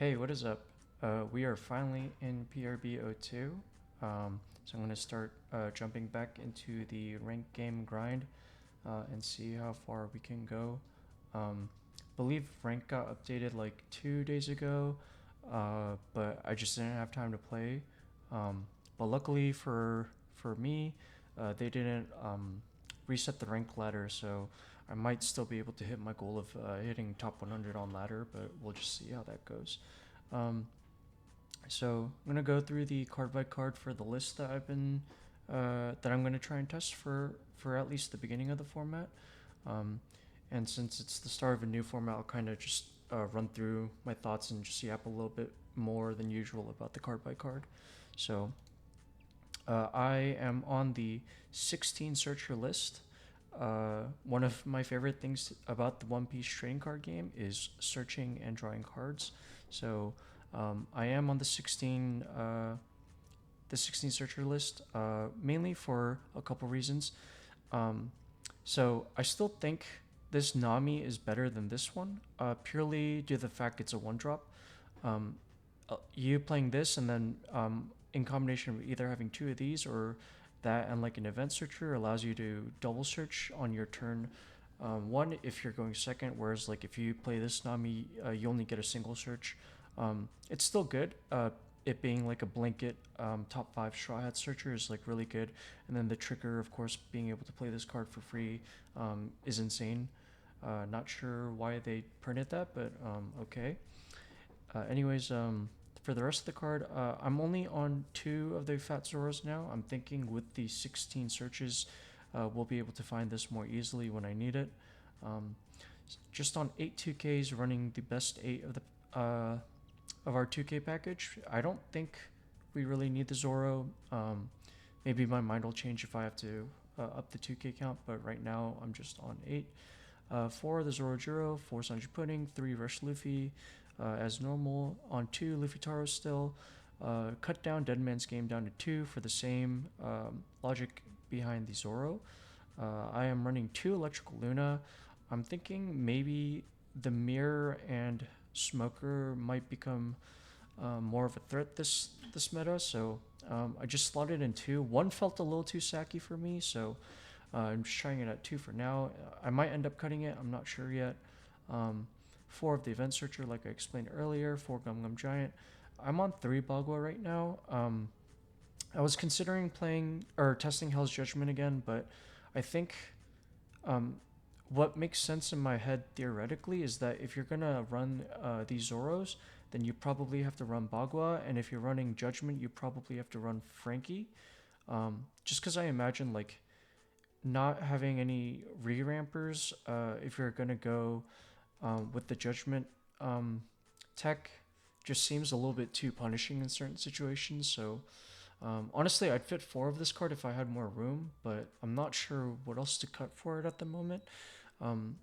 Hey, what is up? We are finally in PRB02. So I'm going to start jumping back into the rank game grind and see how far we can go. Believe rank got updated like 2 days ago, but I just didn't have time to play. But luckily for me, they didn't reset the rank ladder, so I might still be able to hit my goal of hitting top 100 on ladder, but we'll just see how that goes. Um, so I'm gonna go through the card by card for the list that that I'm gonna try and test for at least the beginning of the format. Um, and since it's the start of a new format, I'll kind of just run through my thoughts and just yap a little bit more than usual about the card by card. So I am on the 16 searcher list. One of my favorite things about the One Piece trading card game is searching and drawing cards. So I am on the 16 searcher list, mainly for a couple reasons. Um, so I still think this Nami is better than this one, purely due to the fact it's a one drop. Um, you playing this and then in combination with either having two of these or that and like an event searcher allows you to double search on your turn one if you're going second, whereas like if you play this Nami, you only get a single search. It's still good. It being like a blanket top five Straw Hat searcher is like really good, and then the trigger, of course, being able to play this card for free is insane. Not sure why they printed that, but okay. Anyways, for the rest of the card, I'm only on two of the Fat Zoros now. I'm thinking with the 16 searches, we'll be able to find this more easily when I need it. Um, just on 8 2Ks, running the best 8 of our 2K package. I don't think we really need the Zoro. Maybe my mind will change if I have to up the 2K count, but right now I'm just on 8. 4 the Zoro Juro, 4 Sanji Pudding, 3 Rush Luffy, as normal. On 2 Luffy Taro still. Cut down Dead Man's Game down to 2 for the same logic behind the Zoro. I am running 2 Electrical Luna. I'm thinking maybe the Mirror and Smoker might become more of a threat this meta, so I just slotted in 2. 1 felt a little too sacky for me, so I'm just trying it at 2 for now. I might end up cutting it, I'm not sure yet. 4 of the Event Searcher, like I explained earlier. 4 Gum Gum Giant. I'm on 3 Bagua right now. I was considering playing or testing Hell's Judgment again, but I think um, what makes sense in my head theoretically is that if you're gonna run these Zoros, then you probably have to run Bagua, and if you're running Judgment, you probably have to run Frankie. Just because I imagine like not having any re-rampers, if you're gonna go with the Judgment tech, just seems a little bit too punishing in certain situations. So honestly, I'd fit 4 of this card if I had more room, but I'm not sure what else to cut for it at the moment. Um,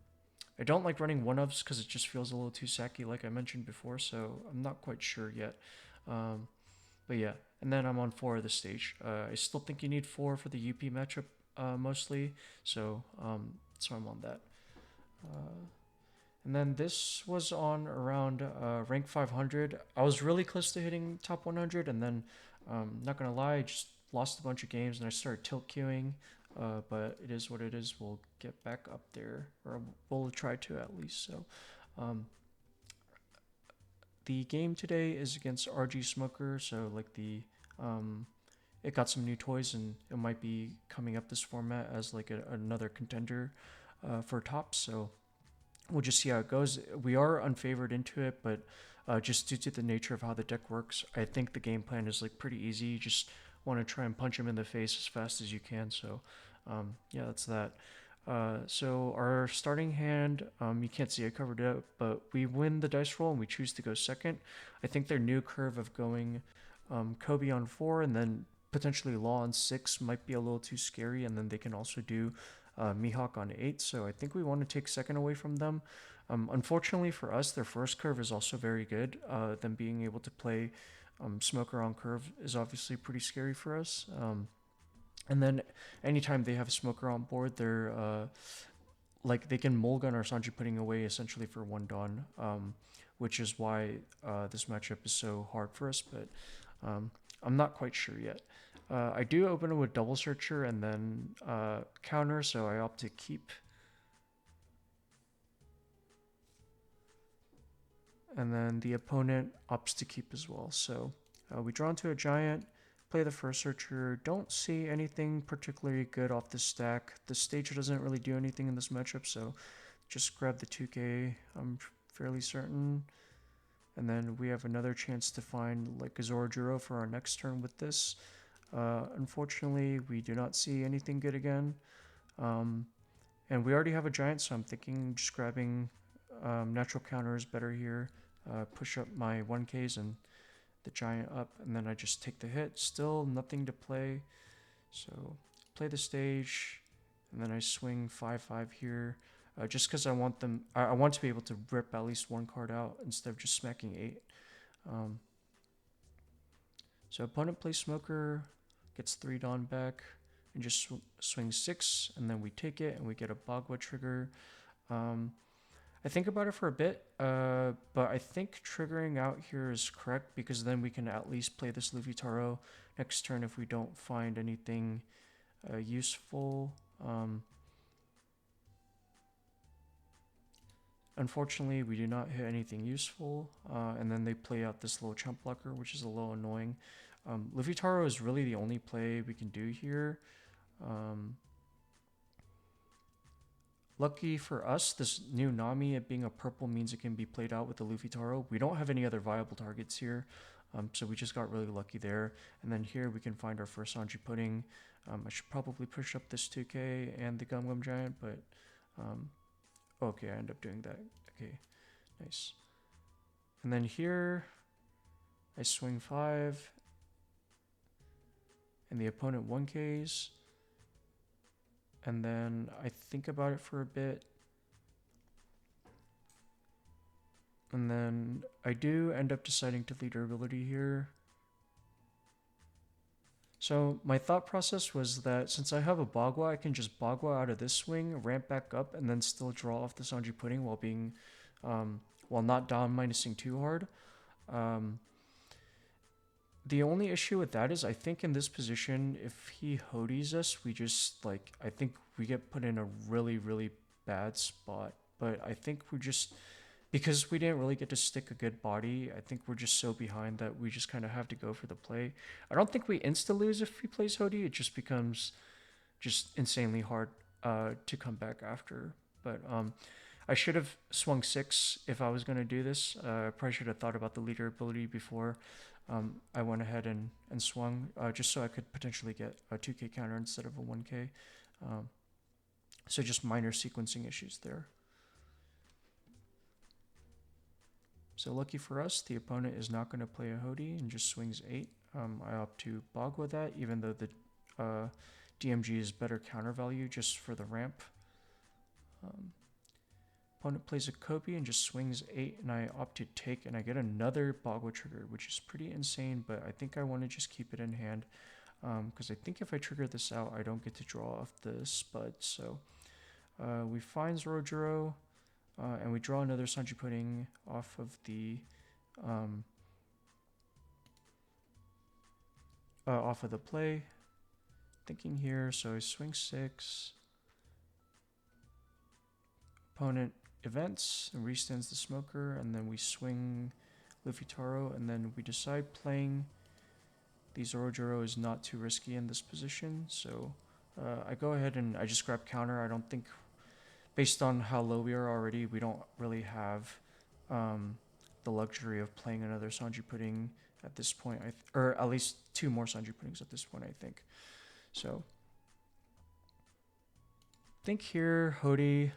I don't like running one-ups because it just feels a little too sacky, like I mentioned before, so I'm not quite sure yet. Um, but yeah, and then I'm on 4 of the stage. I still think you need 4 for the UP matchup mostly, so I'm on that. Uh, and then this was on around rank 500. I was really close to hitting top 100, and then, not gonna lie, I just lost a bunch of games and I started tilt queuing. But it is what it is. We'll get back up there, or we'll try to at least. So, um, the game today is against RG Smoker. So like it got some new toys and it might be coming up this format as like another contender for tops. So we'll just see how it goes. We are unfavored into it, but just due to the nature of how the deck works, I think the game plan is like pretty easy. You just want to try and punch him in the face as fast as you can. So yeah, that's that. So our starting hand, you can't see I covered it up, but we win the dice roll and we choose to go second. I think their new curve of going Kobe on 4 and then potentially Law on 6 might be a little too scary, and then they can also do Mihawk on 8. So I think we want to take second away from them. Unfortunately for us, their first curve is also very good. Them being able to play Smoker on curve is obviously pretty scary for us. And then anytime they have a Smoker on board, they're like they can Mulligan or Sanji putting away essentially for 1 Dawn, which is why this matchup is so hard for us, but I'm not quite sure yet. I do open it with double searcher and then counter, so I opt to keep. And then the opponent opts to keep as well. So we draw into a giant, play the first searcher. Don't see anything particularly good off the stack. The stage doesn't really do anything in this matchup, so just grab the 2k, I'm fairly certain. And then we have another chance to find like a Zorojuro for our next turn with this. Unfortunately, we do not see anything good again. And we already have a giant, so I'm thinking just grabbing natural counter is better here. Push up my 1Ks and the giant up, and then I just take the hit. Still nothing to play. So play the stage, and then I swing 5/5 here. Just because I want them, I want to be able to rip at least one card out instead of just smacking 8. So opponent plays Smoker, gets 3 Dawn back, and just swings 6, and then we take it, and we get a Bagua trigger. I think about it for a bit, but I think triggering out here is correct because then we can at least play this Luffy Taro next turn if we don't find anything useful. Unfortunately, we do not hit anything useful, and then they play out this little chump blocker, which is a little annoying. Luffy Taro is really the only play we can do here. Lucky for us, this new Nami, it being a purple, means it can be played out with the Luffy Taro. We don't have any other viable targets here, so we just got really lucky there. And then here we can find our first Sanji Pudding. I should probably push up this 2k and the Gum Gum Giant, but okay, I end up doing that. Okay, nice. And then here, I swing 5, and the opponent 1Ks. And then I think about it for a bit. And then I do end up deciding to lead durability here. So my thought process was that since I have a Bagua, I can just Bagua out of this swing, ramp back up, and then still draw off the Sanji Pudding while being, while not down minusing too hard. The only issue with that is I think in this position, if he Hodies us, we just like, I think we get put in a really, really bad spot. But I think we're just, because we didn't really get to stick a good body, I think we're just so behind that we just kind of have to go for the play. I don't think we insta-lose if he plays Hodie. It just becomes just insanely hard to come back after. But I should have swung 6 if I was going to do this. I probably should have thought about the leader ability before. I went ahead and swung just so I could potentially get a 2k counter instead of a 1k. So just minor sequencing issues there. So lucky for us, the opponent is not going to play a Hodie and just swings 8. I opt to Bagua that, even though the DMG is better counter value just for the ramp. Opponent plays a Kobe and just swings 8, and I opt to take, and I get another Bagua trigger, which is pretty insane, but I think I want to just keep it in hand, because I think if I trigger this out, I don't get to draw off the Spud. So we find Zorojuro, and we draw another Sanji Pudding off of the play. Thinking here, so I swing 6. Opponent events and restands the Smoker, and then we swing Luffy Taro, and then we decide playing the Zorojuro is not too risky in this position, so I go ahead and I just grab counter. I don't think, based on how low we are already, we don't really have the luxury of playing another Sanji Pudding at this point, or at least 2 more Sanji Puddings at this point, I think. So I think here Hodie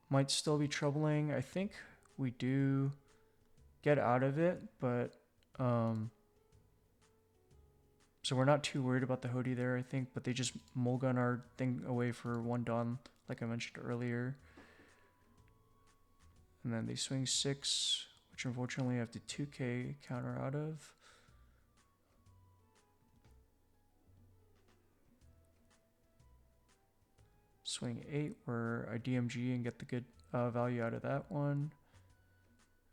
might still be troubling. I think we do get out of it, but so we're not too worried about the Hodie there, I think, but they just mulligan our thing away for 1 Dawn, like I mentioned earlier. And then they swing 6, which unfortunately I have to 2k counter out of. Swing 8, where I DMG and get the good value out of that one.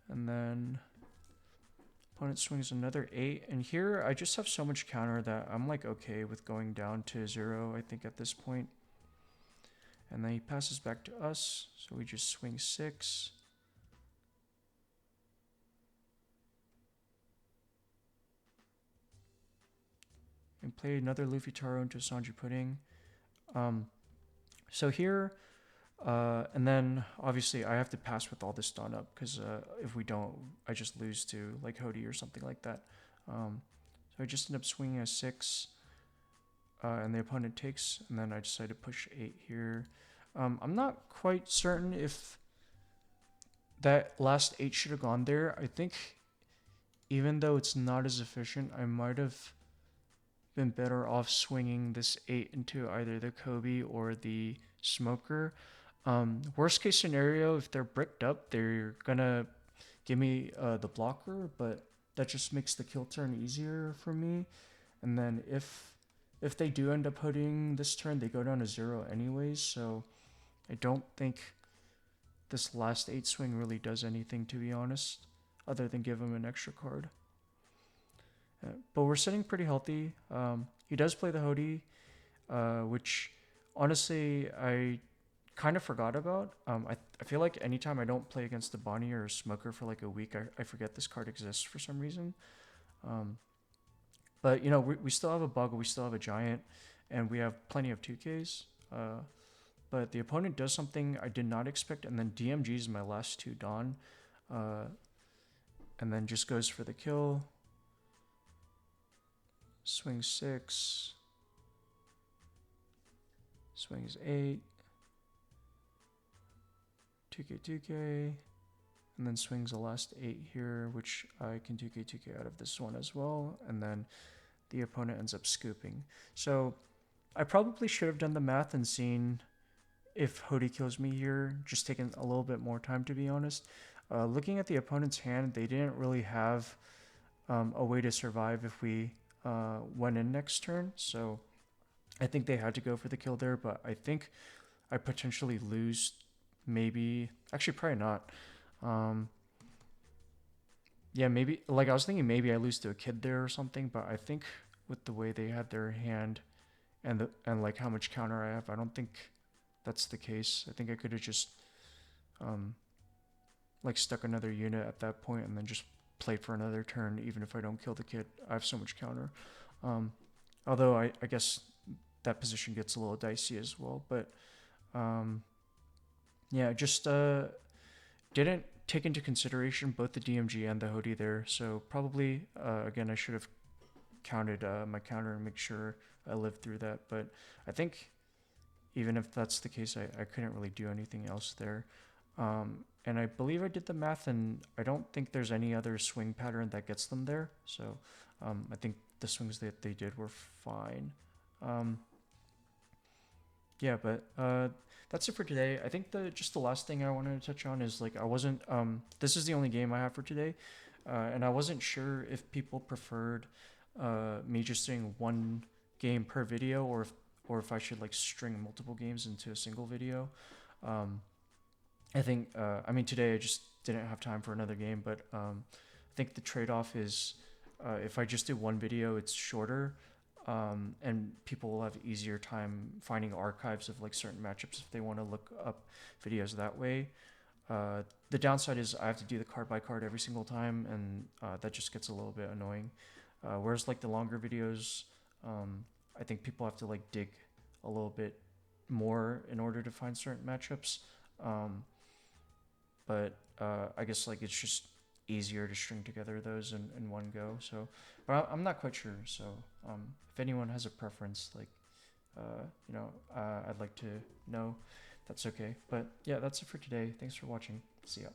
And then opponent swings another 8. And here I just have so much counter that I'm like okay with going down to 0, I think, at this point. And then he passes back to us, so we just swing 6. And play another Luffy Taro into Sanji Pudding. So here, and then obviously I have to pass with all this done up, because if we don't, I just lose to like Hody or something like that. So I just end up swinging a 6, and the opponent takes, and then I decide to push 8 here. I'm not quite certain if that last 8 should have gone there. I think even though it's not as efficient, I might have been better off swinging this 8 into either the Kobe or the Smoker. Worst case scenario, if they're bricked up, they're gonna give me the blocker, but that just makes the kill turn easier for me. And then if they do end up putting this turn, they go down to 0 anyways, so I don't think this last 8 swing really does anything, to be honest, other than give him an extra card. But we're sitting pretty healthy. He does play the Hody, which honestly I kind of forgot about. I feel like anytime I don't play against a Bonnie or a Smoker for like a week, I forget this card exists for some reason. But you know, we still have a Bug, we still have a Giant, and we have plenty of 2Ks. But the opponent does something I did not expect, and then DMGs my last 2 Dawn, and then just goes for the kill. Swings 6, swings 8, 2K, and then swings the last 8 here, which I can 2K out of this one as well, and then the opponent ends up scooping. So I probably should have done the math and seen if Hody kills me here, just taking a little bit more time, to be honest. Looking at the opponent's hand, they didn't really have a way to survive if we went in next turn, so I think they had to go for the kill there, but I think I potentially lose, maybe, actually probably not. Yeah, maybe, like I was thinking maybe I lose to a kid there or something, but I think with the way they had their hand and like how much counter I have, I don't think that's the case. I think I could have just like stuck another unit at that point and then just played for another turn, even if I don't kill the kid. I have so much counter. Although I guess that position gets a little dicey as well. But yeah, just didn't take into consideration both the DMG and the Hody there. So probably, again, I should have counted my counter and make sure I lived through that. But I think even if that's the case, I couldn't really do anything else there. And I believe I did the math, and I don't think there's any other swing pattern that gets them there. So I think the swings that they did were fine. Yeah, but that's it for today. I think just the last thing I wanted to touch on is, like, I wasn't, this is the only game I have for today, and I wasn't sure if people preferred me just doing one game per video, or if I should like string multiple games into a single video. I think, I mean, today I just didn't have time for another game, but I think the trade-off is if I just do one video, it's shorter, and people will have easier time finding archives of like certain matchups if they want to look up videos that way. The downside is I have to do the card by card every single time, and that just gets a little bit annoying. Whereas like the longer videos, I think people have to like dig a little bit more in order to find certain matchups. But I guess like it's just easier to string together those in one go. So, but I'm not quite sure. So if anyone has a preference, like, you know, I'd like to know. That's okay. But yeah, that's it for today. Thanks for watching. See ya.